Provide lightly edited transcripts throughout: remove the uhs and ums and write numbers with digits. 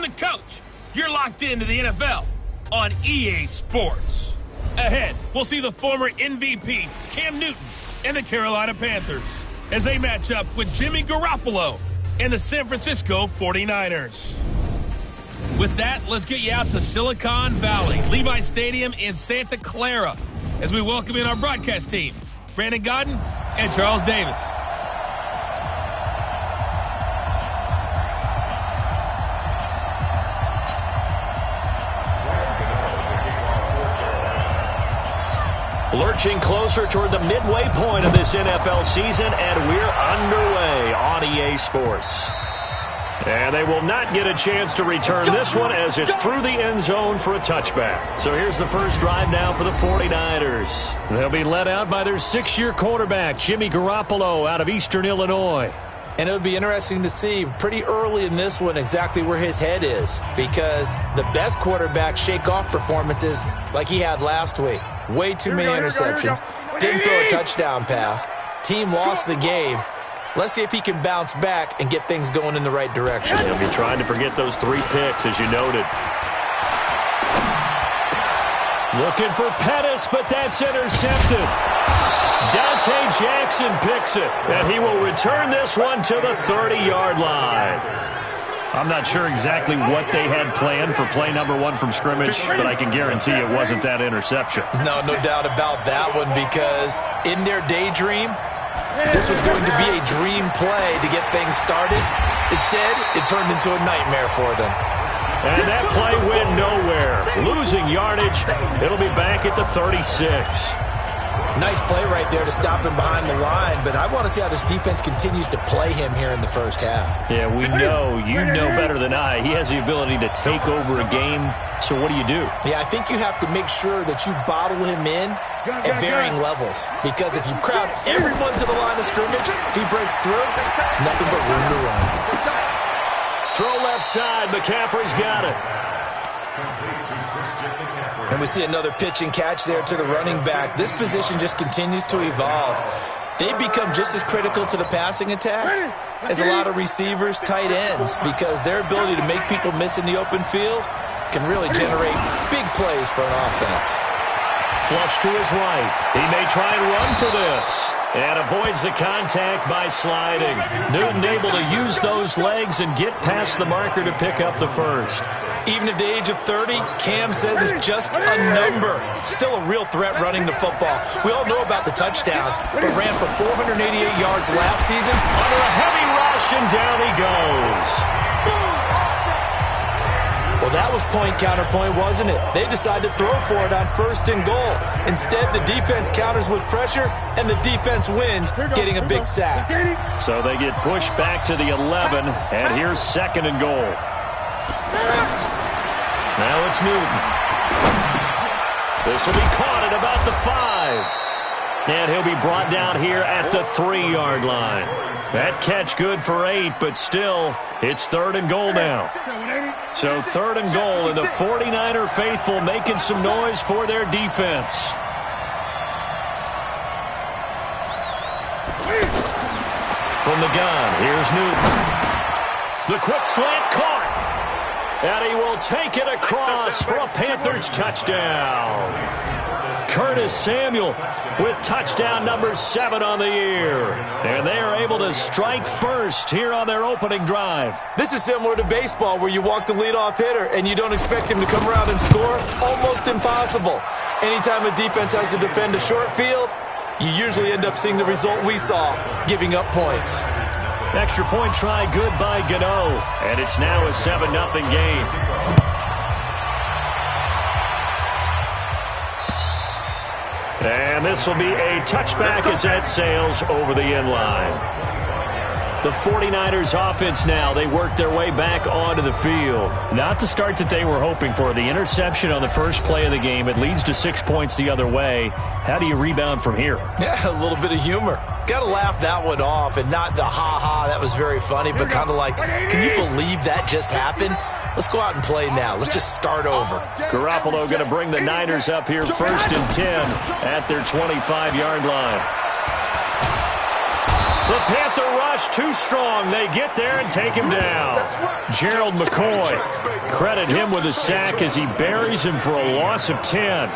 the coach. You're locked into the NFL on EA Sports. Ahead, we'll see the former MVP Cam Newton and the Carolina Panthers as they match up with Jimmy Garoppolo and the San Francisco 49ers. With that, let's get you out to Silicon Valley, Levi Stadium in Santa Clara, as we welcome in our broadcast team, Brandon Godden and Charles Davis. Lurching closer toward the midway point of this NFL season, and we're underway on EA Sports. And they will not get a chance to return this one as it's through the end zone for a touchback. So here's the first drive now for the 49ers. They'll be led out by their six-year quarterback, Jimmy Garoppolo, out of Eastern Illinois. And it would be interesting to see pretty early in this one exactly where his head is, because the best quarterbacks shake off performances like he had last week. Way too many interceptions. Didn't throw a touchdown pass. Team lost the game. Let's see if he can bounce back and get things going in the right direction. He'll be trying to forget those 3 picks, as you noted. Looking for Pettis, but that's intercepted. Dante Jackson picks it, and he will return this one to the 30-yard line. I'm not sure exactly what they had planned for play number 1 from scrimmage, but I can guarantee it wasn't that interception. No doubt about that one, because in their daydream, this was going to be a dream play to get things started. Instead, it turned into a nightmare for them. And that play went nowhere. Losing yardage. It'll be back at the 36. Nice play right there to stop him behind the line, but I want to see how this defense continues to play him here in the first half. Yeah, we know. You know better than I. He has the ability to take over a game, so what do? Yeah, I think you have to make sure that you bottle him in at varying levels, because if you crowd everyone to the line of scrimmage, if he breaks through, there's nothing but room to run. Throw left side. McCaffrey's got it. And we see another pitch and catch there to the running back. This position just continues to evolve. They become just as critical to the passing attack as a lot of receivers, tight ends, because their ability to make people miss in the open field can really generate big plays for an offense. Flush to his right. He may try and run for this. And avoids the contact by sliding. Newton able to use those legs and get past the marker to pick up the first. Even at the age of 30, Cam says it's just a number. Still a real threat running the football. We all know about the touchdowns, but ran for 488 yards last season. Under a heavy rush, and down he goes. Well, that was point-counterpoint, wasn't it? They decided to throw for it on 1st and goal. Instead, the defense counters with pressure, and the defense wins, getting a big sack. So they get pushed back to the 11, and here's 2nd and goal. Now it's Newton. This will be caught at about the 5. And he'll be brought down here at the 3-yard line. That catch good for 8, but still, it's 3rd and goal now. So 3rd and goal, and the 49er faithful making some noise for their defense. From the gun, here's Newton. The quick slant caught. And he will take it across for a Panthers touchdown. Curtis Samuel with touchdown number 7 on the year. And they are able to strike first here on their opening drive. This is similar to baseball, where you walk the leadoff hitter and you don't expect him to come around and score. Almost impossible. Anytime a defense has to defend a short field, you usually end up seeing the result we saw, giving up points. Extra point try good by Gano. And it's now a 7-0 game. And this will be a touchback as that sails over the end line. The 49ers offense now, they work their way back onto the field. Not the start that they were hoping for. The interception on the first play of the game, it leads to 6 points the other way. How do you rebound from here? Yeah, a little bit of humor. Got to laugh that one off, and not the ha-ha, that was very funny, but kind of like, can you believe that just happened? Let's go out and play now. Let's just start over. Garoppolo going to bring the Niners up here 1st and 10 at their 25-yard line. The Panther rush rush too strong. They get there and take him down. Gerald McCoy, credit him with a sack as he buries him for a loss of 10.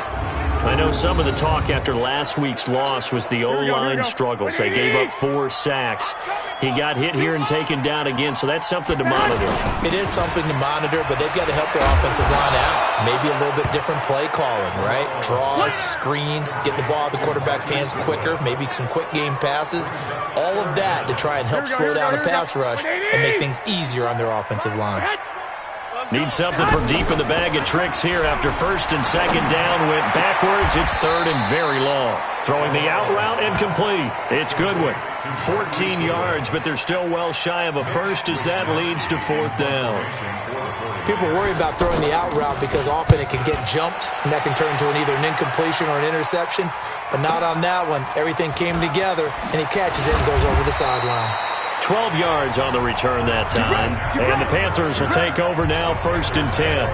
I know some of the talk after last week's loss was the O-line struggles. They gave up 4 sacks. He got hit here and taken down again, so that's something to monitor. It is something to monitor, but they've got to help their offensive line out. Maybe a little bit different play calling, right? Draws, screens, get the ball out of the quarterback's hands quicker, maybe some quick game passes. All of that to try and help slow down the pass rush and make things easier on their offensive line. Need something from deep in the bag of tricks here after first and second down went backwards. It's third and very long. Throwing the out route incomplete. It's Goodwin. 14 yards, but they're still well shy of a first as that leads to fourth down. People worry about throwing the out route because often it can get jumped, and that can turn into either an incompletion or an interception. But not on that one. Everything came together, and he catches it and goes over the sideline. 12 yards on the return that time. And the Panthers will take over now, first and 10.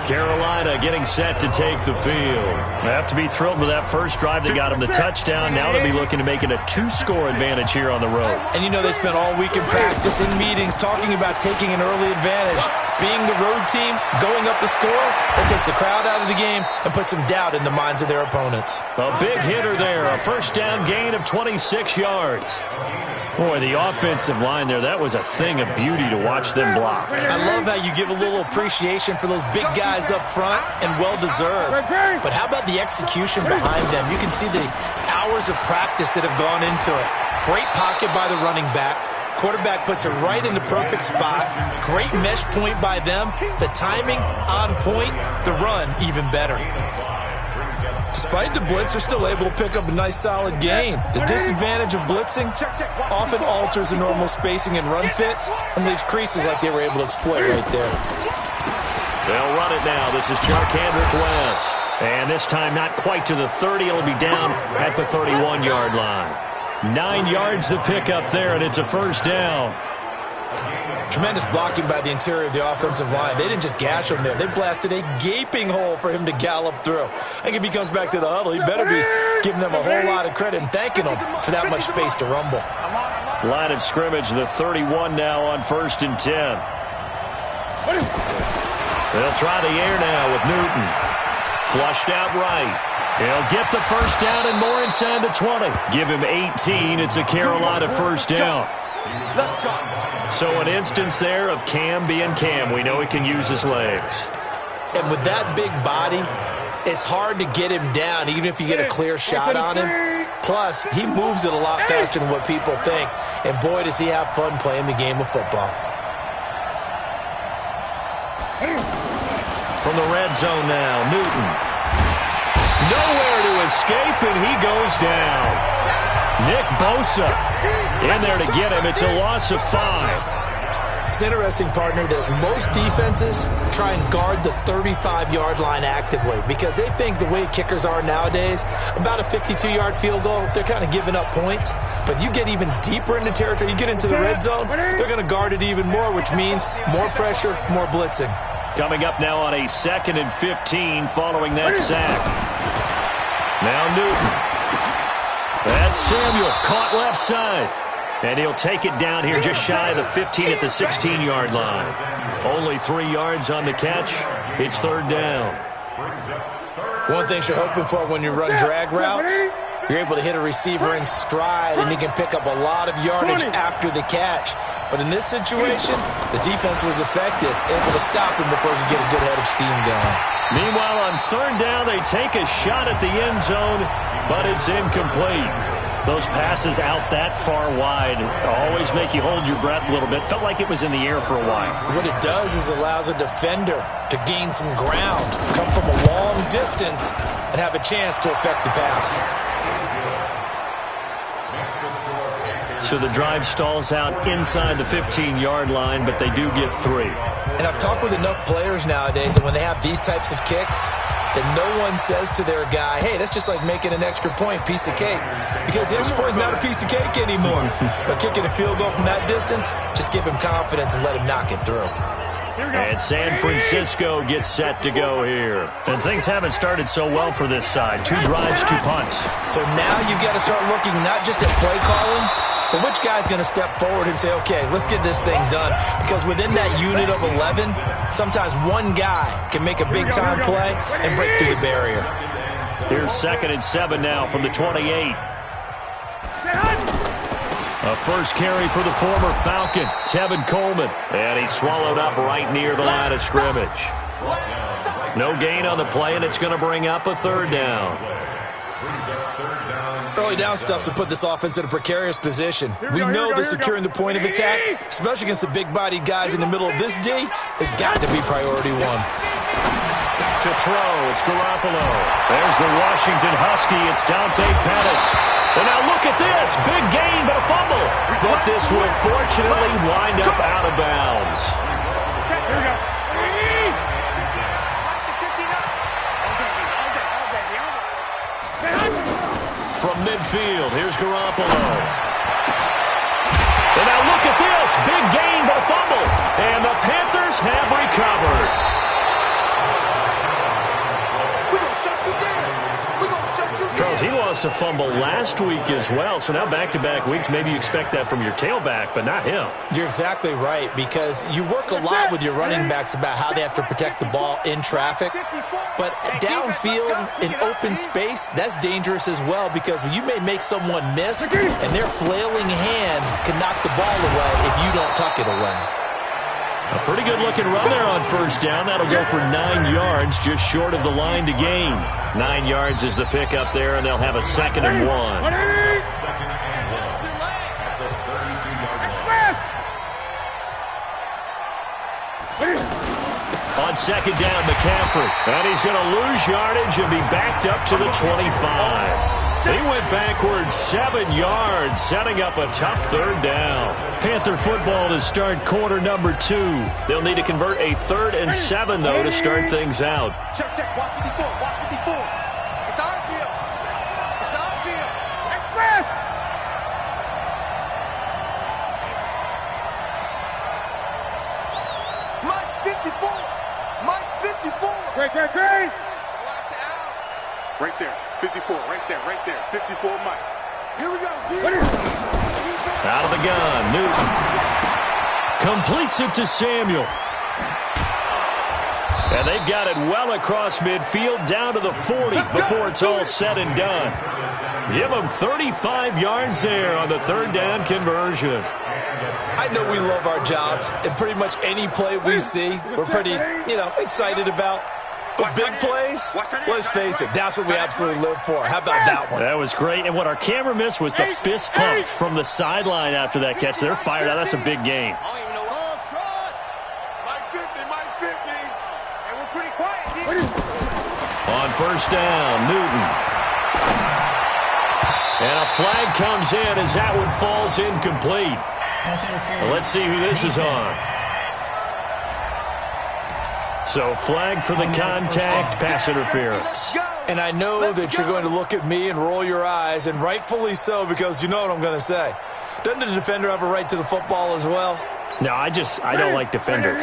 Carolina getting set to take the field. They have to be thrilled with that first drive that got them the touchdown. Now they'll be looking to make it a 2-score advantage here on the road. And you know they spent all week in practice, in meetings, talking about taking an early advantage. Being the road team, going up the score, that takes the crowd out of the game and puts some doubt in the minds of their opponents. A big hitter there, a first down gain of 26 yards. Boy, the offensive line there, that was a thing of beauty to watch them block. I love how you give a little appreciation for those big guys up front, and well-deserved. But how about the execution behind them? You can see the hours of practice that have gone into it. Great pocket by the running back. Quarterback puts it right in the perfect spot. Great mesh point by them. The timing on point. The run even better. Despite the blitz, they're still able to pick up a nice, solid gain. The disadvantage of blitzing often alters the normal spacing and run fits and leaves creases like they were able to exploit right there. They'll run it now. This is Charkandrick West. And this time not quite to the 30. It'll be down at the 31-yard line. 9 yards to pick up there, and it's a first down. Tremendous blocking by the interior of the offensive line. They didn't just gash him there. They blasted a gaping hole for him to gallop through. I think if he comes back to the huddle, he better be giving them a whole lot of credit and thanking them for that much space to rumble. Line of scrimmage, the 31 now on first and 10. They'll try the air now with Newton. Flushed out right. He'll get the first down and more inside the 20. Give him 18. It's a Carolina first down. So an instance there of Cam being Cam. We know he can use his legs. And with that big body, it's hard to get him down, even if you get a clear shot on him. Plus, he moves it a lot faster than what people think. And boy, does he have fun playing the game of football. From the red zone now, Newton. Nowhere to escape, and he goes down. Nick Bosa in there to get him. It's a loss of 5. It's interesting, partner, that most defenses try and guard the 35-yard line actively because they think the way kickers are nowadays, about a 52-yard field goal, they're kind of giving up points. But you get even deeper into territory, you get into the red zone, they're going to guard it even more, which means more pressure, more blitzing. Coming up now on a 2nd and 15 following that sack. Now Newton. That's Samuel, caught left side. And he'll take it down here just shy of the 15 at the 16-yard line. Only 3 yards on the catch. It's third down. One thing you're hoping for when you run drag routes, you're able to hit a receiver in stride, and he can pick up a lot of yardage after the catch. But in this situation, the defense was effective, able to stop him before he could get a good head of steam going. Meanwhile, on third down, they take a shot at the end zone, but it's incomplete. Those passes out that far wide always make you hold your breath a little bit. Felt like it was in the air for a while. What it does is allows a defender to gain some ground, come from a long distance, and have a chance to affect the pass. So the drive stalls out inside the 15-yard line, but they do get 3. And I've talked with enough players nowadays that when they have these types of kicks, that no one says to their guy, hey, that's just like making an extra point, piece of cake. Because the extra point is not a piece of cake anymore. But kicking a field goal from that distance, just give him confidence and let him knock it through. And San Francisco gets set to go here. And things haven't started so well for this side. 2 drives, 2 punts. So now you've got to start looking not just at play calling, But which guy's going to step forward and say, okay, let's get this thing done? Because within that unit of 11, sometimes one guy can make a big-time play and break through the barrier. Here's 2nd and 7 now from the 28. A first carry for the former Falcon, Tevin Coleman. And he's swallowed up right near the line of scrimmage. No gain on the play, and it's going to bring up a 3rd down. Early down stuff to put this offense in a precarious position. We know that securing the point of attack, especially against the big-bodied guys in the middle of this D, has got to be priority 1. To throw, it's Garoppolo. There's the Washington Husky. It's Dante Pettis. And now look at this. Big gain, but a fumble. But this will fortunately wind up out of bounds. Here we go. From midfield, here's Garoppolo. And now look at this. Big gain, but a fumble. And the Panthers have recovered. Charles, he lost a fumble last week as well, so now back-to-back weeks, maybe you expect that from your tailback, but not him. You're exactly right, because you work a lot with your running backs about how they have to protect the ball in traffic, but downfield in open space, that's dangerous as well, because you may make someone miss, and their flailing hand can knock the ball away if you don't tuck it away. A pretty good-looking run there on 1st down. That'll go for 9 yards, just short of the line to gain. 9 yards is the pick up there, and they'll have a 2nd and 1. On 2nd down, McCaffrey. And he's going to lose yardage and be backed up to the 25. He went backwards 7 yards, setting up a tough 3rd down. Panther football to start quarter number 2. They'll need to convert a 3rd and 7, though, to start things out. Check, walk 54, walk 54. It's our field. It's our field. Express! Mike's 54. Mike's 54. Great. Right there. 54, right there, 54, Mike. Here we go. Out of the gun, Newton. Completes it to Samuel. And they've got it well across midfield, down to the 40 before it's all said and done. Give them 35 yards there on the 3rd down conversion. I know we love our jobs, and pretty much any play we see, we're pretty, excited about. But big plays, let's face it, that's what we absolutely live for. How about that one? That was great. And what our camera missed was the fist pump from the sideline after that catch. They're fired out. That's a big game. On 1st down, Newton. And a flag comes in as that one falls incomplete. Well, let's see who this is on. So flag for the contact, pass interference. And I know that you're going to look at me and roll your eyes, and rightfully so, because you know what I'm going to say. Doesn't the defender have a right to the football as well? No, I don't like defenders.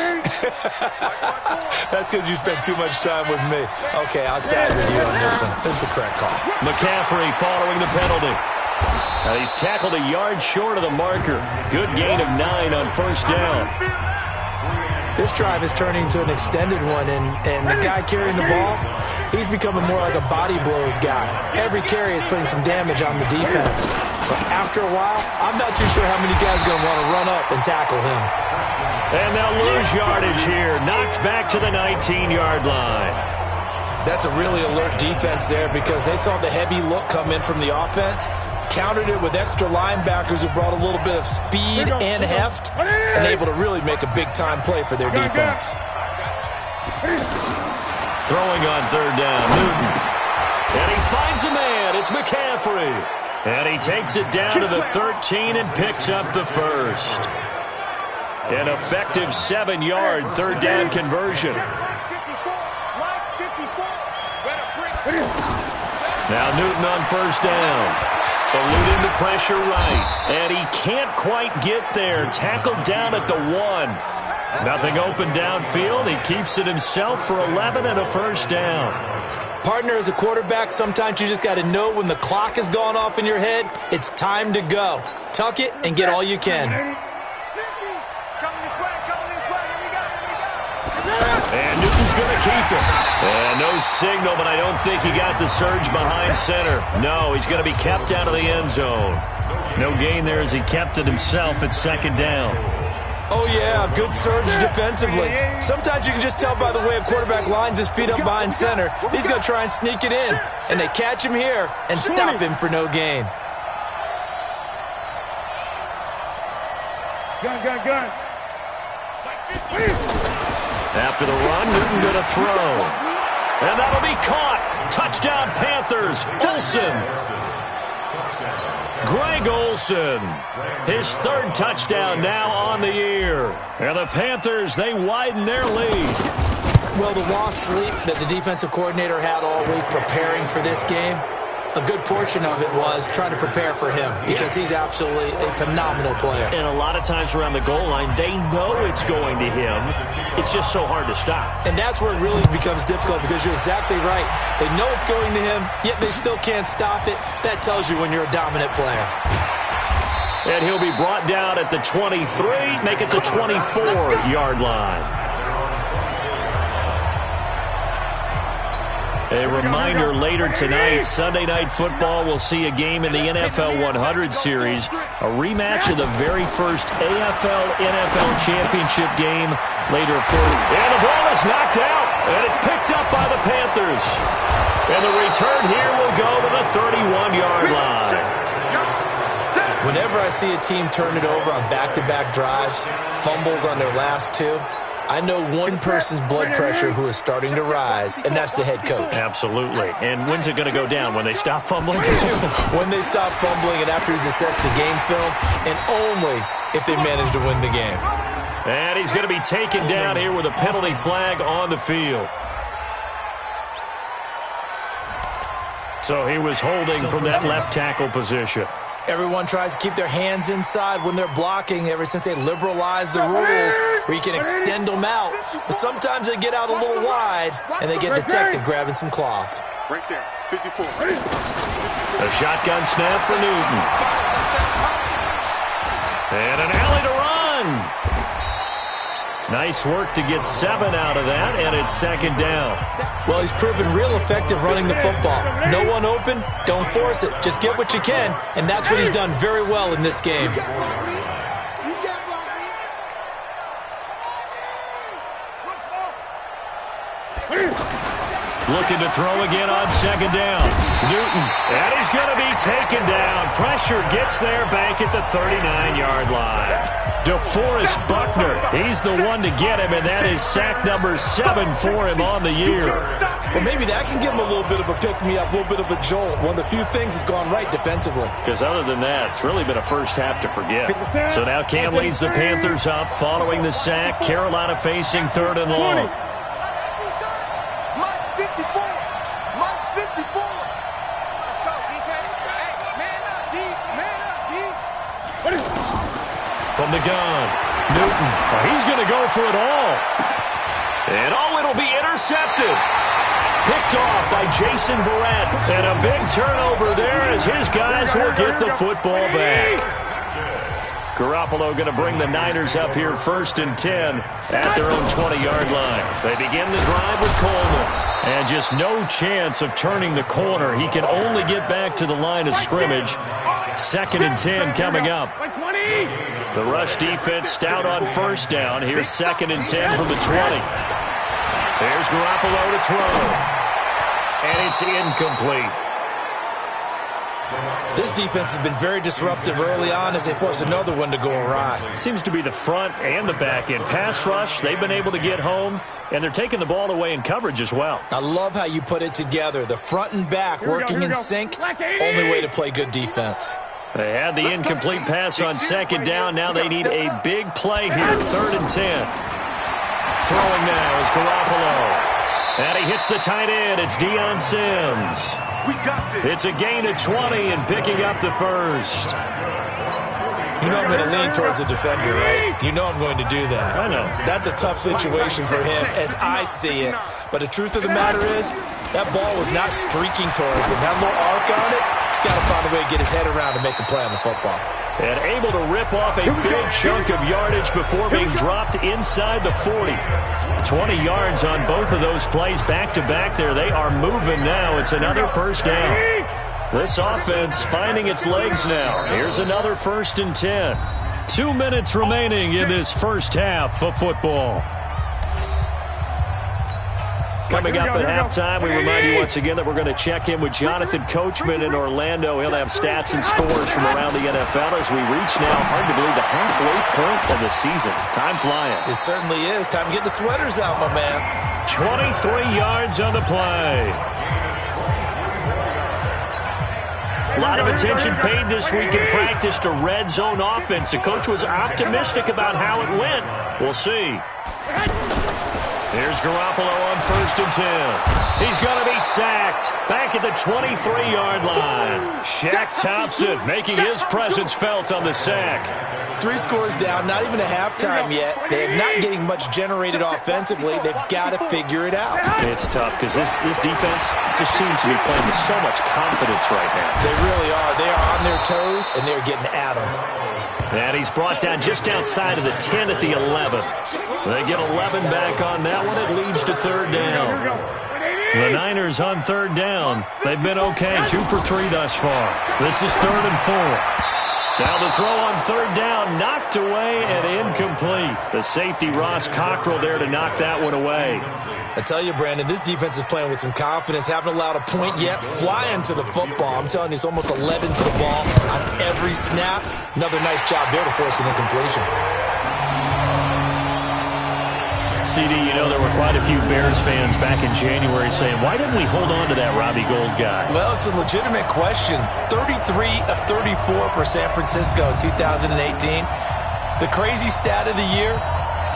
That's because you spent too much time with me. Okay, I'll side with you on this one. This is the correct call. McCaffrey following the penalty. Now he's tackled a yard short of the marker. Good gain of 9 on 1st down. This drive is turning into an extended one, and the guy carrying the ball, he's becoming more like a body blows guy. Every carry is putting some damage on the defense. So after a while, I'm not too sure how many guys are going to want to run up and tackle him. And they'll lose yardage here. Knocked back to the 19-yard line. That's a really alert defense there because they saw the heavy look come in from the offense, countered it with extra linebackers who brought a little bit of speed and heft, and able to really make a big-time play for their defense. Throwing on 3rd down, Newton. And he finds a man. It's McCaffrey. And he takes it down to the 13 and picks up the 1st. An effective 7-yard 3rd down conversion. Now Newton on 1st down. Eluding the pressure right. And he can't quite get there. Tackled down at the 1. Nothing open downfield. He keeps it himself for 11 and a first down. Partner, as a quarterback, sometimes you just got to know when the clock has gone off in your head, it's time to go. Tuck it and get all you can. And Newton's going to keep it. And no signal, but I don't think he got the surge behind center. No, he's going to be kept out of the end zone. No gain there as he kept it himself at second down. Oh, yeah, good surge defensively. Sometimes you can just tell by the way a quarterback lines his feet up behind center. He's going to try and sneak it in. And they catch him here and stop him for no gain. Gun. After the run, Newton going to throw. And that'll be caught. Touchdown, Panthers. Olsen. Greg Olsen. His third touchdown now on the year. And the Panthers, they widen their lead. Well, the lost sleep that the defensive coordinator had all week preparing for this game, a good portion of it was trying to prepare for him because he's absolutely a phenomenal player. And a lot of times around the goal line, they know it's going to him. It's just so hard to stop. And that's where it really becomes difficult because you're exactly right. They know it's going to him, yet they still can't stop it. That tells you when you're a dominant player. And he'll be brought down at the 23, make it the 24-yard line. A reminder later tonight, Sunday Night Football will see a game in the NFL 100 Series, a rematch of the very first AFL-NFL Championship game later, of course. And the ball is knocked out, and it's picked up by the Panthers. And the return here will go to the 31-yard line. Whenever I see a team turn it over on back-to-back drives, fumbles on their last two, I know one person's blood pressure who is starting to rise, and that's the head coach. Absolutely. And when's it going to go down? When they stop fumbling? When they stop fumbling and after he's assessed the game film, and only if they manage to win the game. And he's going to be taken down here with a penalty flag on the field. So he was holding from that left tackle position. Everyone tries to keep their hands inside when they're blocking ever since they liberalized the rules where you can extend them out. But sometimes they get out a little wide and they get detected grabbing some cloth. Right there, 54. A shotgun snap for Newton. And an alley to run. Nice work to get 7 out of that, and it's second down. Well, he's proven real effective running the football. No one open, don't force it. Just get what you can, and that's what he's done very well in this game. You can't block me. Looking to throw again on second down. Newton, and he's going to be taken down. Pressure gets there back at the 39-yard line. DeForest Buckner, he's the one to get him, and that is sack number 7 for him on the year. Well, maybe that can give him a little bit of a pick-me-up, a little bit of a jolt. One of the few things that's gone right defensively. Because other than that, it's really been a first half to forget. So now Cam leads the Panthers up following the sack. Carolina facing 3rd and long. Mike 54. Mike 54. Let's go, defense. Hey, man up, D. Man up, D. From the gun, Newton, he's going to go for it all. And it'll be intercepted. Picked off by Jason Verrett. And a big turnover there as his guys will get the football back. Garoppolo going to bring the Niners up here 1st and 10 at their own 20-yard line. They begin the drive with Coleman. And just no chance of turning the corner. He can only get back to the line of scrimmage. 2nd and 10 coming up. The rush defense stout on 1st down. Here's 2nd and 10 from the 20. There's Garoppolo to throw. And it's incomplete. This defense has been very disruptive early on as they force another one to go awry. It seems to be the front and the back end. Pass rush, they've been able to get home, and they're taking the ball away in coverage as well. I love how you put it together. The front and back working in sync, only way to play good defense. They had the incomplete pass on 2nd down. Now they need a big play here, 3rd and 10. Throwing now is Garoppolo. And he hits the tight end. It's Deion Sims. We got this. It's a gain of 20 and picking up the first. You know I'm going to lean towards the defender, right? You know I'm going to do that. I know. That's a tough situation for him as I see it. But the truth of the matter is, that ball was not streaking towards him. That little arc on it, he's got to find a way to get his head around and make a play on the football. And able to rip off a big chunk of yardage before being dropped inside the 40. 20 yards on both of those plays back-to-back there. They are moving now. It's another first down. This offense finding its legs now. Here's another 1st and 10. 2 minutes remaining in this first half of football. Coming up at halftime, we remind you once again that we're going to check in with Jonathan Coachman in Orlando. He'll have stats and scores from around the NFL as we reach now, hard to believe, the halfway point of the season. Time flying. It certainly is. Time to get the sweaters out, my man. 23 yards on the play. A lot of attention paid this week in practice to red zone offense. The coach was optimistic about how it went. We'll see. Here's Garoppolo on 1st and 10. He's going to be sacked back at the 23-yard line. Shaq Thompson making his presence felt on the sack. 3 scores down, not even a halftime yet. They're not getting much generated offensively. They've got to figure it out. It's tough because this defense just seems to be playing with so much confidence right now. They really are. They are on their toes, and they're getting at them. And he's brought down just outside of the 10 at the 11. They get 11 back on that one. It leads to 3rd down. The Niners on 3rd down. They've been okay. 2 for 3 thus far. This is 3rd and 4. Now the throw on 3rd down, knocked away and incomplete. The safety, Ross Cockrell, there to knock that one away. I tell you, Brandon, this defense is playing with some confidence. Haven't allowed a point yet. Flying to the football. I'm telling you, it's almost 11 to the ball on every snap. Another nice job there to force an incompletion. CD, you know, there were quite a few Bears fans back in January saying, why didn't we hold on to that Robbie Gould guy? Well, it's a legitimate question. 33 of 34 for San Francisco in 2018. The crazy stat of the year,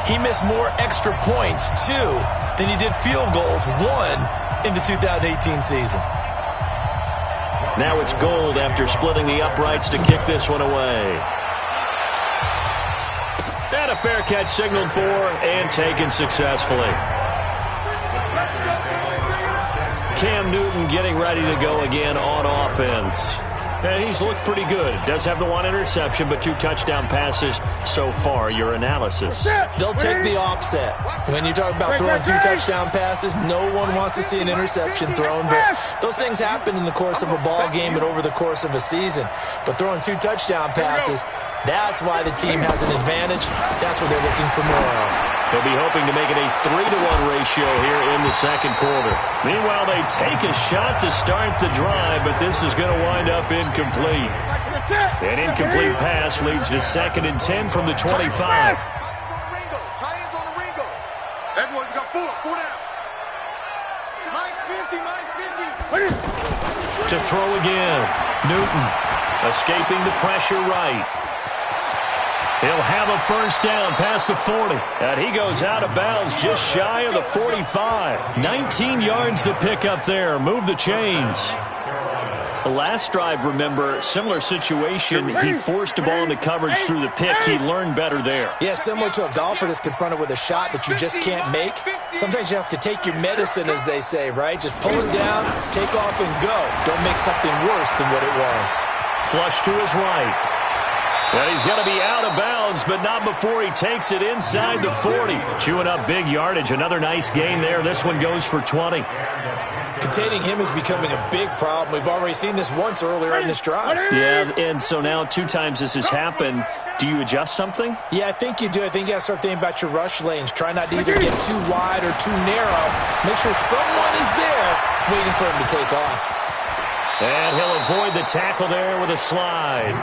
he missed more extra points, 2, than he did field goals, 1, in the 2018 season. Now it's Gould after splitting the uprights to kick this one away. And a fair catch signaled for and taken successfully. Cam Newton getting ready to go again on offense. And he's looked pretty good. Does have the 1 interception, but 2 touchdown passes so far. Your analysis. They'll take the offset. When you talk about throwing 2 touchdown passes, no one wants to see an interception thrown, but those things happen in the course of a ball game and over the course of a season. But throwing 2 touchdown passes, that's why the team has an advantage. That's what they're looking for more of. They'll be hoping to make it a 3-to-1 ratio here in the 2nd quarter. Meanwhile, they take a shot to start the drive, but this is going to wind up incomplete. An incomplete pass leads to 2nd and 10 from the 25. Tie-ins on the Ringo. Everyone's got 4 down. Minus 50, minus 50. To throw again. Newton escaping the pressure right. He'll have a 1st down past the 40. And he goes out of bounds just shy of the 45. 19 yards to pick up there. Move the chains. The last drive, remember, similar situation. He forced a ball into coverage through the pick. He learned better there. Yeah, similar to a golfer that's confronted with a shot that you just can't make. Sometimes you have to take your medicine, as they say, right? Just pull it down, take off, and go. Don't make something worse than what it was. Flush to his right. And he's going to be out of bounds, but not before he takes it inside the 40. Chewing up big yardage. Another nice gain there. This one goes for 20. Containing him is becoming a big problem. We've already seen this once earlier in this drive. Yeah, and so now 2 times this has happened. Do you adjust something? Yeah, I think you do. I think you got to start thinking about your rush lanes. Try not to either get too wide or too narrow. Make sure someone is there waiting for him to take off. And he'll avoid the tackle there with a slide.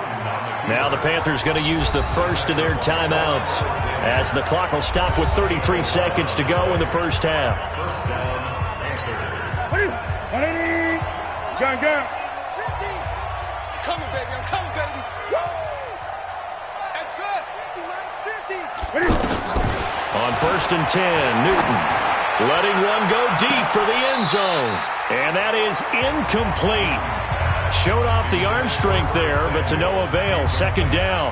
Now the Panthers going to use the first of their timeouts as the clock will stop with 33 seconds to go in the first half. John Garrett. Coming, baby. I'm coming, baby. Extra. 50, minus 50. On 1st and 10, Newton letting one go deep for the end zone. And that is incomplete. Showed off the arm strength there, but to no avail. 2nd down.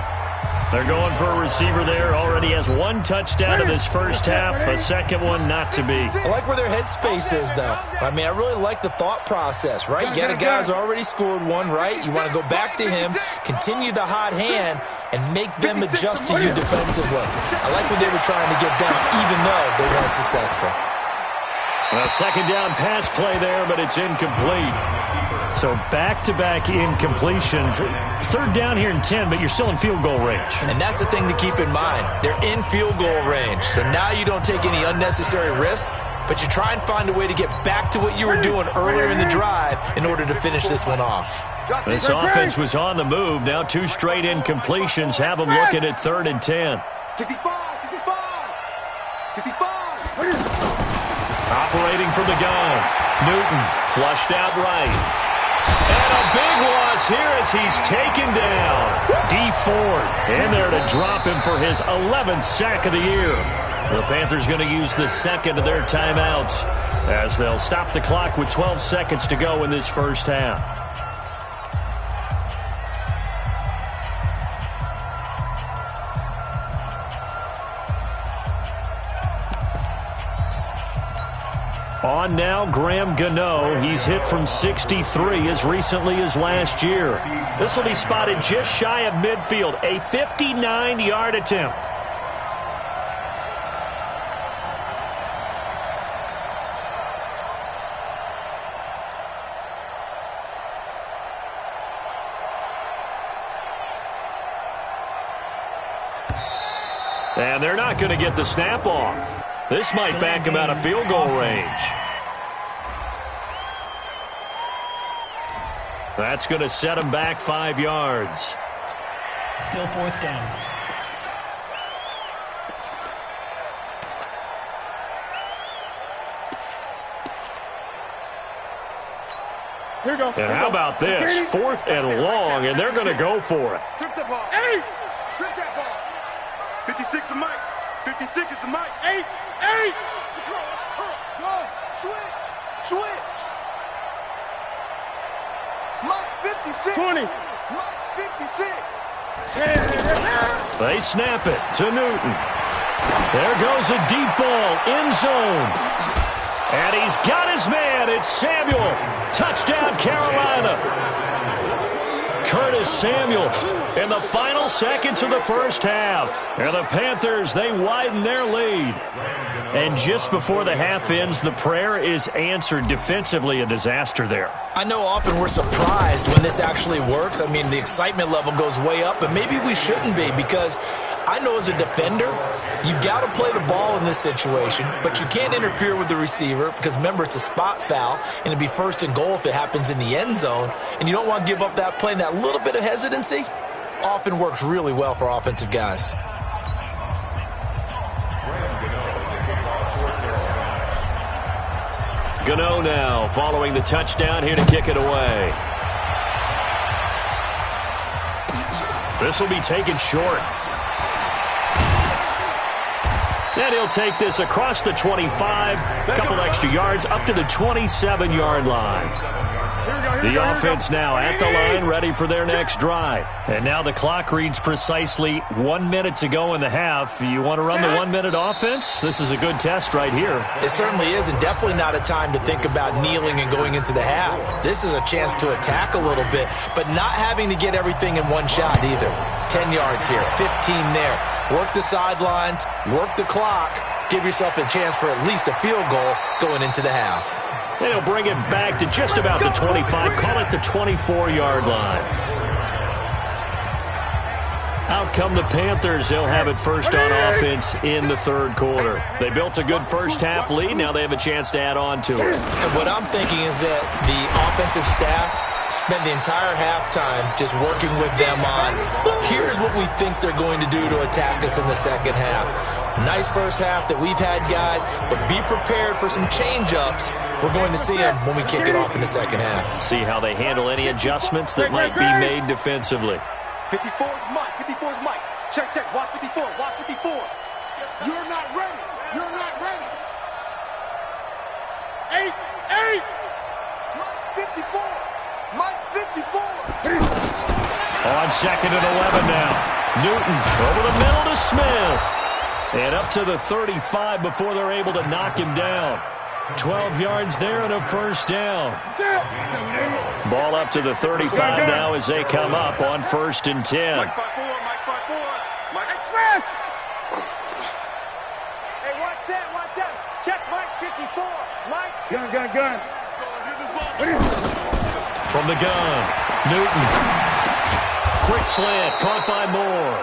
They're going for a receiver there. Already has one touchdown in this first half. A second one not to be. I like where their headspace is, though. I mean, I really like the thought process, right? You got a guy who's already scored one, right? You want to go back to him, continue the hot hand, and make them adjust to you defensively. I like what they were trying to get done, even though they weren't successful. A second down pass play there, but it's incomplete. So back-to-back incompletions. Third down here in 10, but you're still in field goal range. And that's the thing to keep in mind. They're in field goal range. So now you don't take any unnecessary risks, but you try and find a way to get back to what you were doing earlier in the drive in order to finish this one off. This offense was on the move. Now 2 straight incompletions have them looking at 3rd and 10. 65. Operating from the gun. Newton flushed out right. And a big loss here as he's taken down. D Ford in there to drop him for his 11th sack of the year. The Panthers going to use the second of their timeouts as they'll stop the clock with 12 seconds to go in this first half. On now, Graham Gano. He's hit from 63 as recently as last year. This will be spotted just shy of midfield, a 59-yard attempt. And they're not going to get the snap off. This might back him out of field goal range. That's going to set him back 5 yards. Still 4th down. Here we go. And how about this? 4th and long, and they're going to go for it. Strip that ball. 8. Strip that ball. 56 the mic. 56 is the mic. 8. Go. Switch. Mike's 56. 20. Mike's 56. They snap it to Newton. There goes a deep ball, end zone. And he's got his man. It's Samuel. Touchdown, Carolina. Curtis Samuel in the final seconds of the first half. And the Panthers, they widen their lead. And just before the half ends, the prayer is answered. Defensively, a disaster there. I know often we're surprised when this actually works. I mean, the excitement level goes way up, but maybe we shouldn't be, because I know as a defender, you've got to play the ball in this situation, but you can't interfere with the receiver because, remember, it's a spot foul, and it'd be 1st and goal if it happens in the end zone, and you don't want to give up that play. And that little bit of hesitancy often works really well for offensive guys. Gano now following the touchdown here to kick it away. This will be taken short. And he'll take this across the 25, a couple extra yards, up to the 27-yard line. The offense now at the line, ready for their next drive. And now the clock reads precisely 1 minute to go in the half. You want to run the 1 minute offense? This is a good test right here. It certainly is, and definitely not a time to think about kneeling and going into the half. This is a chance to attack a little bit, but not having to get everything in one shot either. 10 yards here, 15 there. Work the sidelines, work the clock, give yourself a chance for at least a field goal going into the half. And he'll bring it back to just about the 25, call it the 24-yard line. Out come the Panthers. They'll have it first on offense in the 3rd quarter. They built a good first-half lead. Now they have a chance to add on to it. And what I'm thinking is that the offensive staff spend the entire halftime just working with them on, here's what we think they're going to do to attack us in the second half. Nice first half that we've had, guys, but be prepared for some change-ups. We're going to see them when we kick it off in the second half. See how they handle any adjustments that might be made defensively. 54's Mike. 54's Mike. Check. Watch 54. Watch 54. You're not ready. You're not ready. 8. Mike's 54. Mike's 54. On 2nd and 11 now. Newton over the middle to Smith. And up to the 35 before they're able to knock him down. 12 yards there and a first down. Ball up to the 35 now as they come up on 1st and 10. Mike 5-4, Mike 5-4. Hey, watch that. Check Mike 54. Mike. Gun. Let's hit this ball. From the gun, Newton. Quick slant, caught by Moore.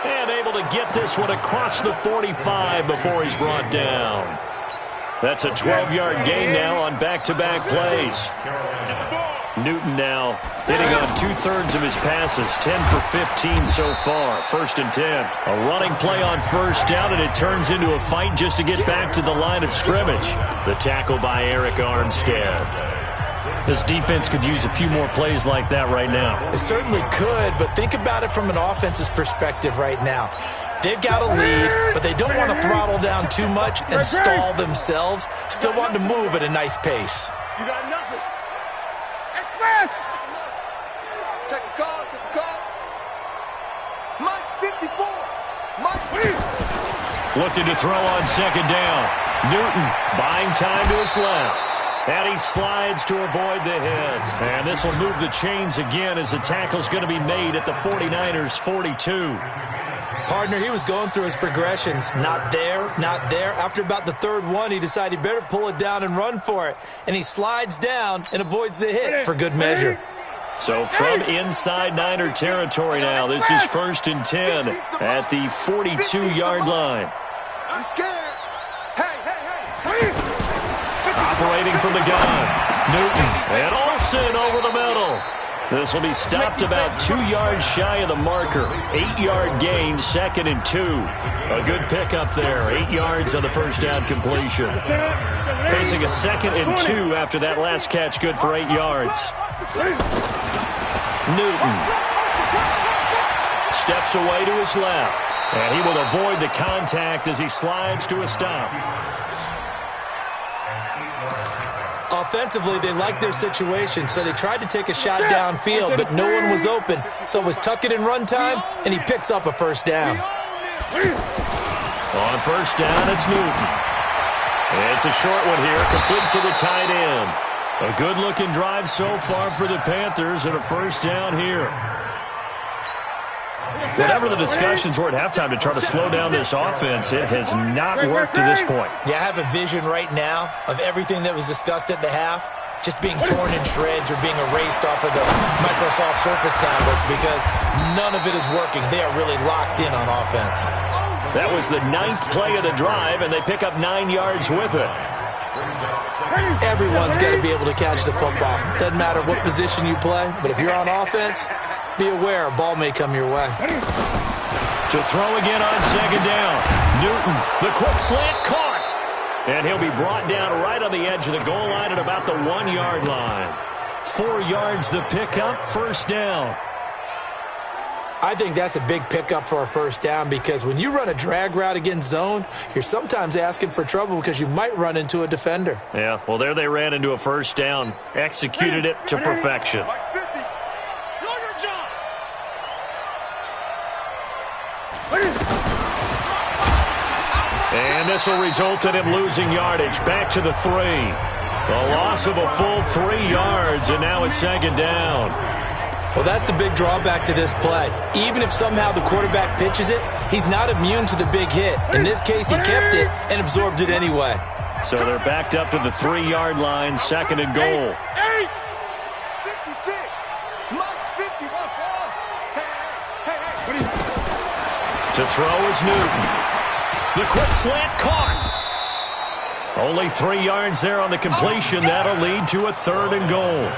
And able to get this one across the 45 before he's brought down. That's a 12-yard gain now on back-to-back plays. Newton now hitting on 2/3 of his passes, 10 for 15 so far. 1st and 10. A running play on 1st down, and it turns into a fight just to get back to the line of scrimmage. The tackle by Eric Armstead. This defense could use a few more plays like that right now. It certainly could, but think about it from an offense's perspective right now. They've got a lead, but they don't want to throttle down too much and stall themselves. Still want to move at a nice pace. You got nothing. Express! Check the call. Mike 54. Mike. Looking to throw on 2nd down. Newton buying time to his left. And he slides to avoid the hit. And this will move the chains again as the tackle's going to be made at the 49ers' 42. Partner, he was going through his progressions. Not there. After about the 3rd one, he decided he better pull it down and run for it. And he slides down and avoids the hit for good measure. So from inside Niner territory now, this is 1st and 10 at the 42-yard line. I'm scared. Hey. Operating from the gun, Newton and Olsen over the middle. This will be stopped about 2 yards shy of the marker. 8-yard gain, 2nd and 2. A good pickup there, 8 yards on the 1st down completion. Facing a 2nd and 2 after that last catch, good for 8 yards. Newton steps away to his left, and he will avoid the contact as he slides to a stop. Offensively, they liked their situation, so they tried to take a shot downfield, but no one was open. So it was tuck it in run time, and he picks up a 1st down. On 1st down, it's Newton. It's a short one here, complete to the tight end. A good-looking drive so far for the Panthers, and a 1st down here. Whatever the discussions were at halftime to try to slow down this offense, it has not worked to this point. Yeah, I have a vision right now of everything that was discussed at the half just being torn in shreds or being erased off of the Microsoft Surface tablets because none of it is working. They are really locked in on offense. That was the 9th play of the drive, and they pick up 9 yards with it. Everyone's got to be able to catch the football. Doesn't matter what position you play, but if you're on offense, be aware a ball may come your way. To throw again on 2nd down. Newton, the quick slant caught. And he'll be brought down right on the edge of the goal line at about the 1-yard line. 4 yards the pickup, 1st down. I think that's a big pickup for a 1st down because when you run a drag route against zone, you're sometimes asking for trouble because you might run into a defender. Yeah, well, there they ran into a 1st down. Executed it to perfection. And this will result in him losing yardage. Back to the 3. A loss of a full 3 yards, and now it's 2nd down. Well, that's the big drawback to this play. Even if somehow the quarterback pitches it, he's not immune to the big hit. In this case, he kept it and absorbed it anyway. So they're backed up to the 3-yard line, 2nd and goal. 56. Mike's 56. To throw is Newton. The quick slant caught. Only 3 yards there on the completion. That'll lead to a 3rd and goal.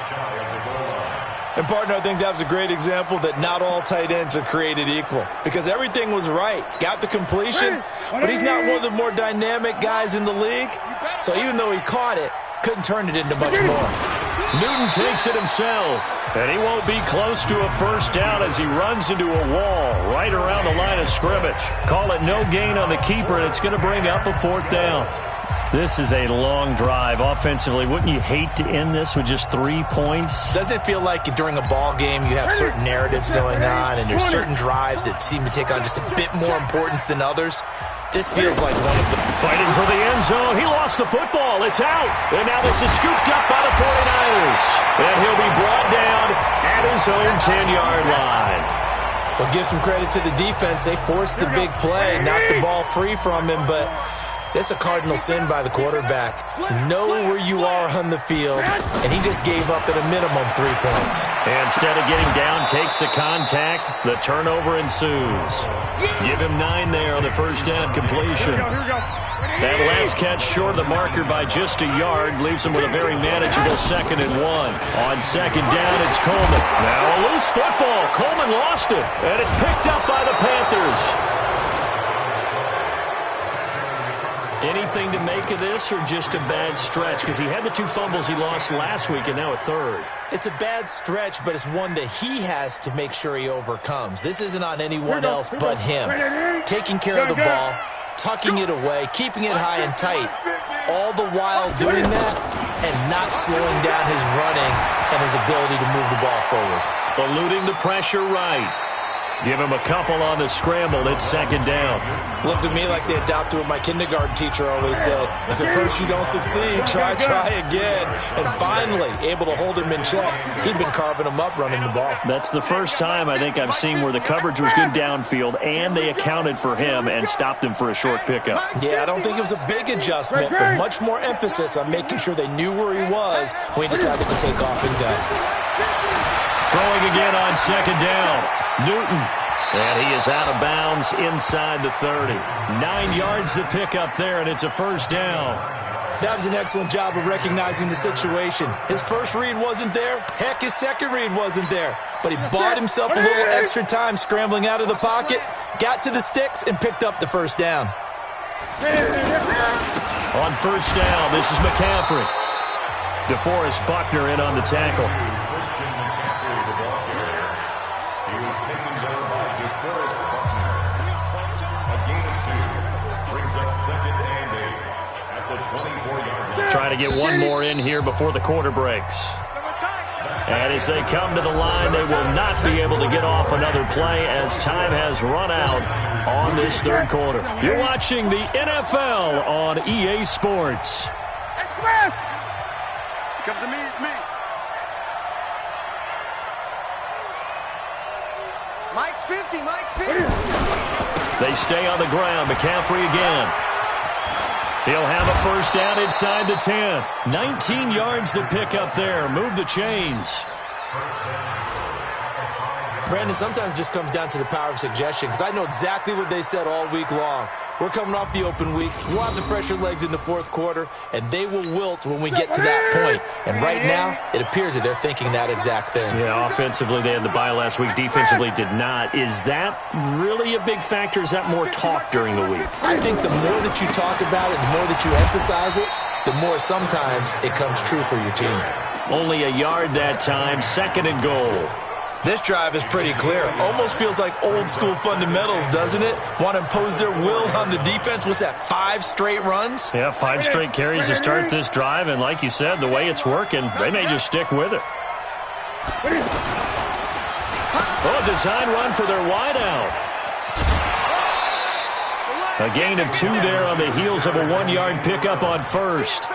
And, partner, I think that was a great example that not all tight ends are created equal because everything was right. Got the completion, but he's not one of the more dynamic guys in the league. So even though he caught it, couldn't turn it into much more. Newton takes it himself, and he won't be close to a 1st down as he runs into a wall right around the line of scrimmage. Call it no gain on the keeper, and it's going to bring up a 4th down. This is a long drive. Offensively, wouldn't you hate to end this with just 3 points? Doesn't it feel like during a ball game you have certain narratives going on and there's certain drives that seem to take on just a bit more importance than others? This feels like one of the... Fighting for the end zone. He lost the football. It's out. And now this is scooped up by the 49ers. And he'll be brought down at his own 10-yard line. Well, give some credit to the defense. They forced the big play, knocked the ball free from him, but that's a cardinal sin by the quarterback. Know where you are on the field, and he just gave up at a minimum 3 points. And instead of getting down, takes the contact. The turnover ensues. Give him 9 there on the first down completion. That last catch short of the marker by just a yard leaves him with a very manageable 2nd and 1. On 2nd down, it's Coleman. Now a loose football. Coleman lost it, and it's picked up by the Panthers. Anything to make of this or just a bad stretch? Because he had the 2 fumbles he lost last week and now a 3rd. It's a bad stretch, but it's one that he has to make sure he overcomes. This isn't on anyone else but him. Taking care of the ball, tucking it away, keeping it high and tight, all the while doing that and not slowing down his running and his ability to move the ball forward. Eluding the pressure right. Give him a couple on the scramble. It's 2nd down. Looked at me like they adopted what my kindergarten teacher always said. If at first you don't succeed, try again. And finally, able to hold him in check. He'd been carving him up running the ball. That's the first time I think I've seen where the coverage was good downfield and they accounted for him and stopped him for a short pickup. Yeah, I don't think it was a big adjustment, but much more emphasis on making sure they knew where he was when he decided to take off and go. Throwing again on 2nd down. Newton. And he is out of bounds inside the 30. 9 yards to pick up there, and it's a first down. That was an excellent job of recognizing the situation. His first read wasn't there. Heck, his second read wasn't there. But he bought himself a little extra time scrambling out of the pocket, got to the sticks, and picked up the first down. On first down, this is McCaffrey. DeForest Buckner in on the tackle. Trying to get one more in here before the quarter breaks. And as they come to the line, they will not be able to get off another play as time has run out on this 3rd quarter. You're watching the NFL on EA Sports. Come to me, it's me. Mike's 50, Mike's 50. They stay on the ground. McCaffrey again. He'll have a first down inside the 10. 19 yards to pick up there. Move the chains. Brandon, sometimes it just comes down to the power of suggestion because I know exactly what they said all week long. We're coming off the open week. We'll have the pressure legs in the 4th quarter, and they will wilt when we get to that point. And right now, it appears that they're thinking that exact thing. Yeah, offensively, they had the bye last week. Defensively, did not. Is that really a big factor? Is that more talk during the week? I think the more that you talk about it, the more that you emphasize it, the more sometimes it comes true for your team. Only a yard that time. 2nd and goal. This drive is pretty clear. Almost feels like old school fundamentals, doesn't it? Want to impose their will on the defense. What's that, 5 straight runs? Yeah, 5 straight carries to start this drive. And like you said, the way it's working, they may just stick with it. Oh, design run for their wideout. A gain of 2 there on the heels of a 1-yard pickup on first.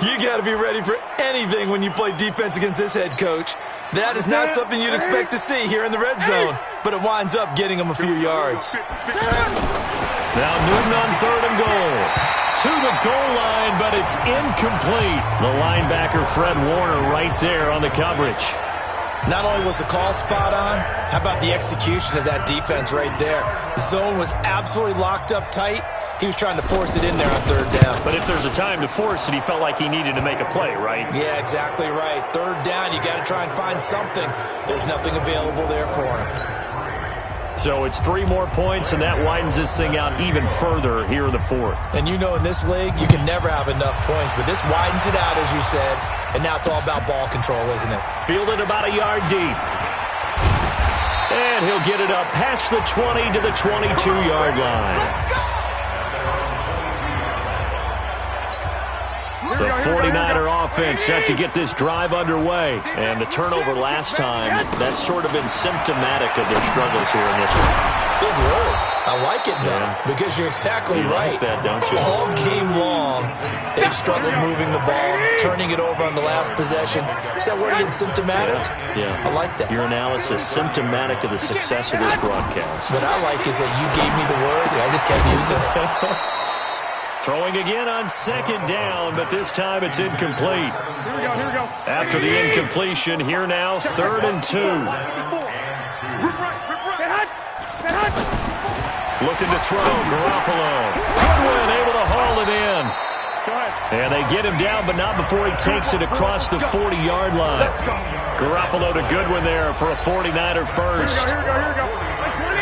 You got to be ready for anything when you play defense against this head coach. That is not something you'd expect to see here in the red zone, but it winds up getting him a few yards. Now Newton on 3rd and goal. To the goal line, but it's incomplete. The linebacker, Fred Warner, right there on the coverage. Not only was the call spot on, how about the execution of that defense right there? The zone was absolutely locked up tight. He was trying to force it in there on 3rd down. But if there's a time to force it, he felt like he needed to make a play, right? Yeah, exactly right. 3rd down, you got to try and find something. There's nothing available there for him. So it's 3 more points, and that widens this thing out even further here in the 4th. And you know in this league, you can never have enough points, but this widens it out, as you said, and now it's all about ball control, isn't it? Fielded about a yard deep. And he'll get it up past the 20 to the 22-yard line. The 49er offense set to get this drive underway. And the turnover last time, that's sort of been symptomatic of their struggles here in this one. Big word. I like it, though, because you're exactly right. Like that, don't you? All game long, they've struggled moving the ball, turning it over on the last possession. Is that word again, symptomatic? Yeah. I like that. Your analysis, symptomatic of the success of this broadcast. What I like is that you gave me the word, and I just kept using it. Throwing again on second down, but this time it's incomplete. Here we go. After the incompletion, here now, 3rd and 2. Looking to throw, Garoppolo. Goodwin able to haul it in. And they get him down, but not before he takes it across the 40-yard line. Garoppolo to Goodwin there for a 49er first.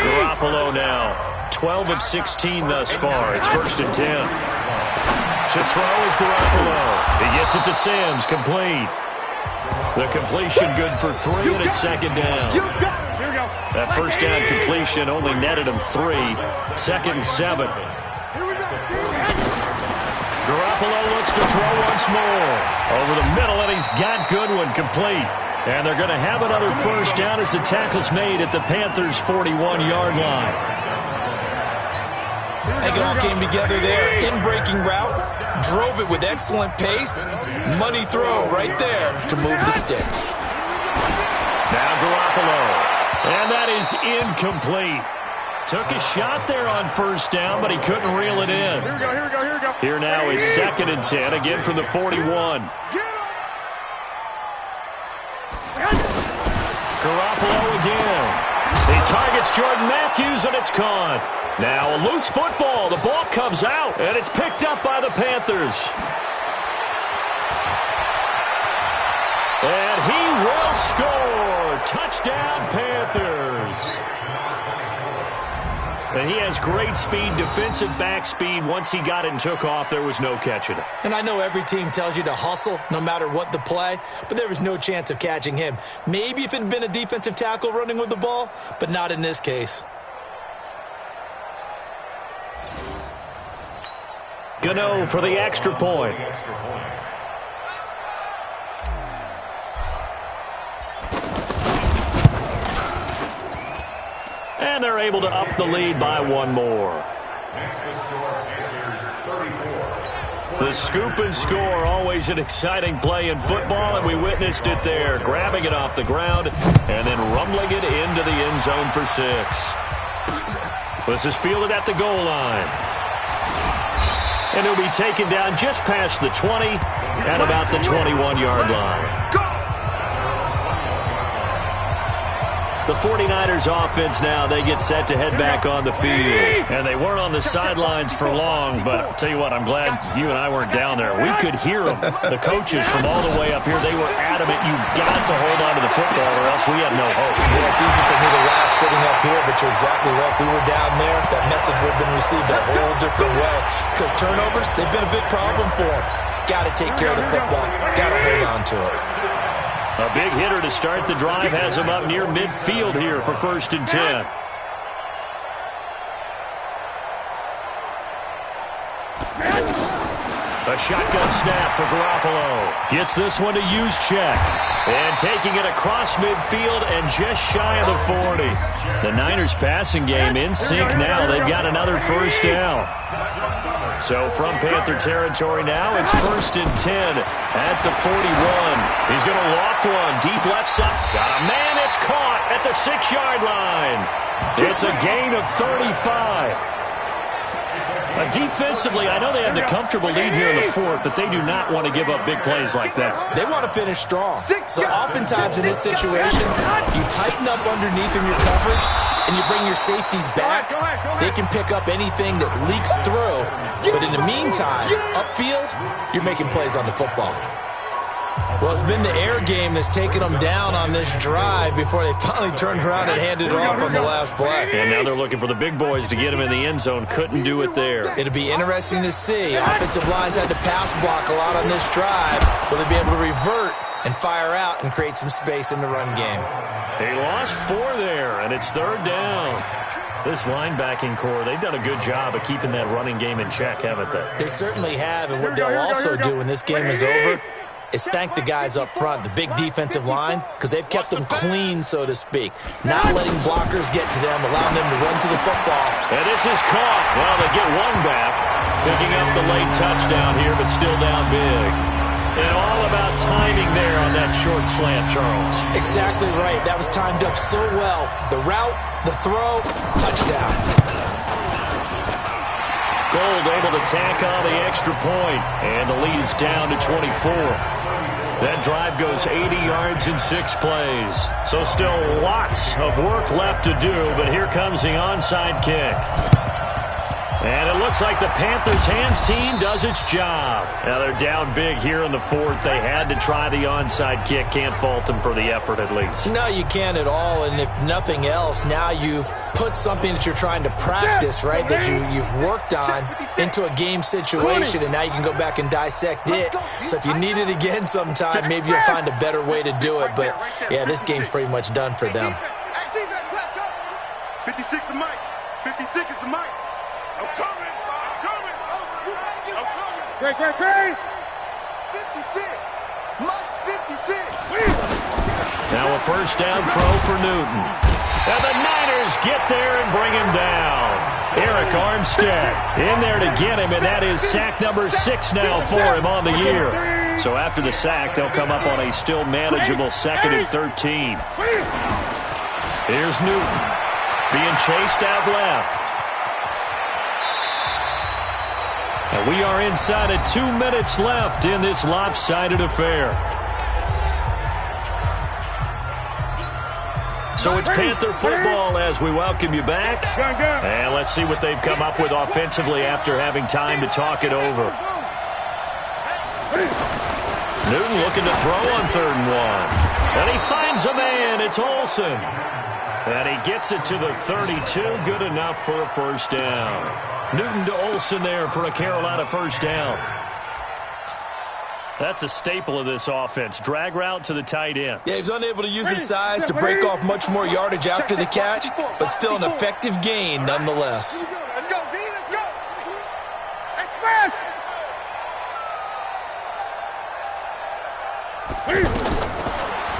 Garoppolo now, 12 of 16 thus far. It's 1st and 10. To throw is Garoppolo. He gets it to Sims, complete. The completion good for 3, and it's 2nd down. That first down completion only netted him 3. 2nd and 7. Garoppolo looks to throw once more. Over the middle, and he's got Goodwin complete. And they're going to have another first down as the tackle's made at the Panthers' 41-yard line. I think it all came together there. In-breaking route, drove it with excellent pace. Money throw right there to move the sticks. Now Garoppolo. And that is incomplete. Took a shot there on first down, but he couldn't reel it in. Here we go. Here now is 2nd and 10, again from the 41. Garoppolo again. He targets Jordan Matthews, and it's caught. Now a loose football. The ball comes out, and it's picked up by the Panthers. And he will score. Touchdown, Panthers. And he has great speed, defensive back speed. Once he got it and took off, there was no catching it. And I know every team tells you to hustle no matter what the play, but there was no chance of catching him. Maybe if it had been a defensive tackle running with the ball, but not in this case. Gano for the extra point. And they're able to up the lead by 1 more. The scoop and score, always an exciting play in football, and we witnessed it there, grabbing it off the ground and then rumbling it into the end zone for 6. This is fielded at the goal line. And he'll be taken down just past the 20 and about the 21-yard line. The 49ers offense now, they get set to head back on the field. And they weren't on the sidelines for long, but I'll tell you what, I'm glad you and I weren't down there. We could hear them. The coaches from all the way up here, they were adamant, you've got to hold on to the football or else we have no hope. Yeah, it's easy for me to laugh sitting up here, but you're exactly right. We were down there. That message would have been received a whole different way. Because turnovers, they've been a big problem for them. Got to take care of the football. Got to hold on to it. A big hitter to start the drive has him up near midfield here for 1st and 10. A shotgun snap for Garoppolo. Gets this one to use check. And taking it across midfield and just shy of the 40. The Niners passing game in sync now. They've got another first down. So from Panther territory now, it's 1st and 10 at the 41. He's going to loft one deep left side. Got a man. It's caught at the 6-yard line. It's a gain of 35. Defensively, I know they have the comfortable lead here in the 4th, but they do not want to give up big plays like that. They want to finish strong. So oftentimes in this situation, you tighten up underneath in your coverage, and you bring your safeties back. They can pick up anything that leaks through. But in the meantime, upfield, you're making plays on the football. Well, it's been the air game that's taken them down on this drive before they finally turned around and handed it off on the last play. And now they're looking for the big boys to get him in the end zone. Couldn't do it there. It'll be interesting to see. Offensive lines had to pass block a lot on this drive. Will they be able to revert and fire out and create some space in the run game? They lost 4 there, and it's 3rd down. This linebacking core, they've done a good job of keeping that running game in check, haven't they? They certainly have, and what they'll also do when this game is over is thank the guys up front, the big defensive line, because they've kept them clean, so to speak. Not letting blockers get to them, allowing them to run to the football. And this is caught. Well, they get one back, picking up the late touchdown here, but still down big. And all about timing there on that short slant, Charles. Exactly right. That was timed up so well. The route, the throw, touchdown. Gold able to tack on the extra point, and the lead is down to 24. That drive goes 80 yards in 6 plays. So still lots of work left to do, but here comes the onside kick. And it looks like the Panthers' hands team does its job. Now they're down big here in the 4th. They had to try the onside kick. Can't fault them for the effort at least. No, you can't at all. And if nothing else, now you've put something that you're trying to practice, right, that you've worked on into a game situation, and now you can go back and dissect it. So if you need it again sometime, maybe you'll find a better way to do it. But, yeah, this game's pretty much done for them. 56 is Mike. 56 is the Mike. I'm coming. Great. 56. Mike's 56. Now a first down throw for Newton. And the Niners get there and bring him down. Eric Armstead in there to get him, and that is sack number 6 now for him on the year. So after the sack, they'll come up on a still manageable 2nd and 13. Here's Newton being chased out left. And we are inside of 2 minutes left in this lopsided affair. So it's Panther football as we welcome you back. And let's see what they've come up with offensively after having time to talk it over. Newton looking to throw on 3rd and 1. And he finds a man. It's Olsen. And he gets it to the 32. Good enough for a first down. Newton to Olsen there for a Carolina first down. That's a staple of this offense. Drag route to the tight end. Yeah, he was unable to use his size to break off much more yardage after the catch, but still an effective gain nonetheless. Let's go, D. Let's go.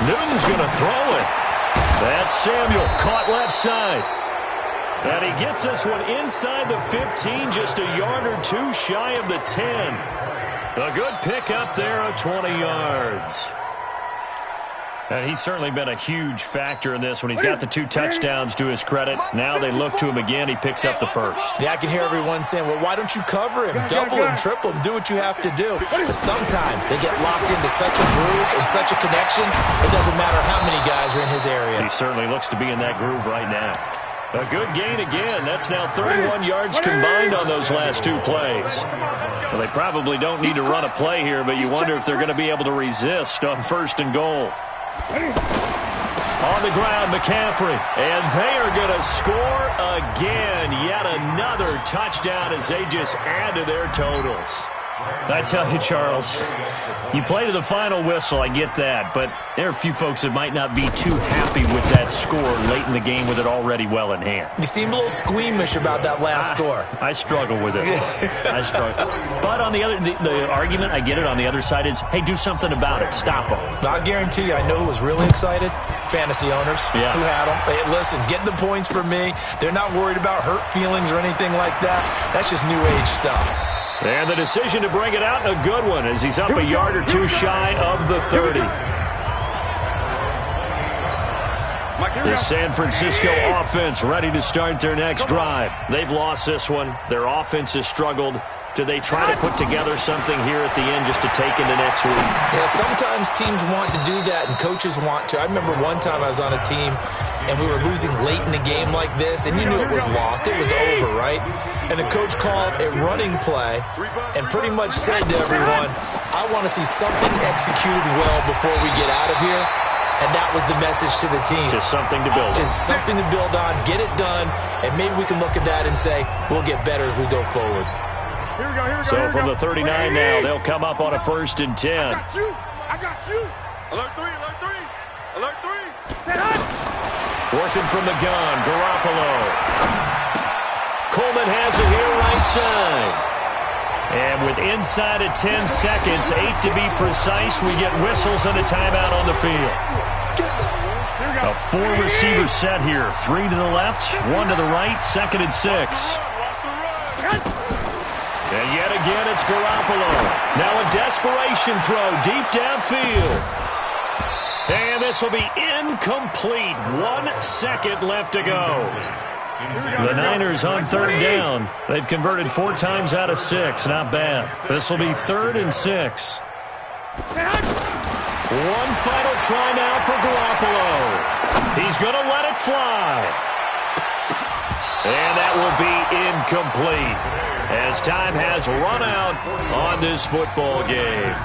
Newton's going to throw it. That's Samuel, caught left side. And he gets this one inside the 15, just a yard or 2 shy of the 10. A good pickup there of 20 yards. And he's certainly been a huge factor in this when he's got the 2 touchdowns to his credit. Now they look to him again. He picks up the first. Yeah, I can hear everyone saying, well, why don't you cover him? Double him, triple him, do what you have to do. But sometimes they get locked into such a groove and such a connection, it doesn't matter how many guys are in his area. He certainly looks to be in that groove right now. A good gain again. That's now 31 yards combined on those last 2 plays. Well, they probably don't need to run a play here, but you wonder if they're going to be able to resist on 1st and goal. On the ground, McCaffrey. And they are going to score again. Yet another touchdown as they just add to their totals. I tell you, Charles, you play to the final whistle, I get that, but there are a few folks that might not be too happy with that score late in the game with it already well in hand. You seem a little squeamish about that last score. I struggle with it. I struggle. But on the other, the argument, I get it, on the other side is, hey, do something about it. Stop them. I guarantee you, I know who was really excited. Fantasy owners who had them. Hey, listen, get the points for me. They're not worried about hurt feelings or anything like that. That's just new age stuff. And the decision to bring it out, a good one, as he's up a yard or 2 shy of the 30. The San Francisco offense ready to start their next drive. They've lost this one. Their offense has struggled. Do they try to put together something here at the end just to take into next week? Yeah, sometimes teams want to do that and coaches want to. I remember one time I was on a team and we were losing late in the game like this, and you knew it was lost. It was over, right? And the coach called a running play and pretty much said to everyone, I want to see something executed well before we get out of here. And that was the message to the team. Just something to build on. Just something to build on, get it done, and maybe we can look at that and say, we'll get better as we go forward. So from the 39 now, they'll come up on a 1st and 10. I got you. Alert 3, alert 3. Alert 3. Working from the gun, Garoppolo. Coleman has it here right side. And with inside of 10 seconds, 8 to be precise, we get whistles and a timeout on the field. A 4-receiver set here. 3 to the left, 1 to the right, 2nd and 6. And yet again, it's Garoppolo. Now a desperation throw deep downfield. And this will be incomplete. 1 second left to go. The Niners on 3rd down. They've converted 4 times out of 6. Not bad. This will be 3rd and 6. One final try now for Garoppolo. He's going to let it fly. And that will be incomplete as time has run out on this football game.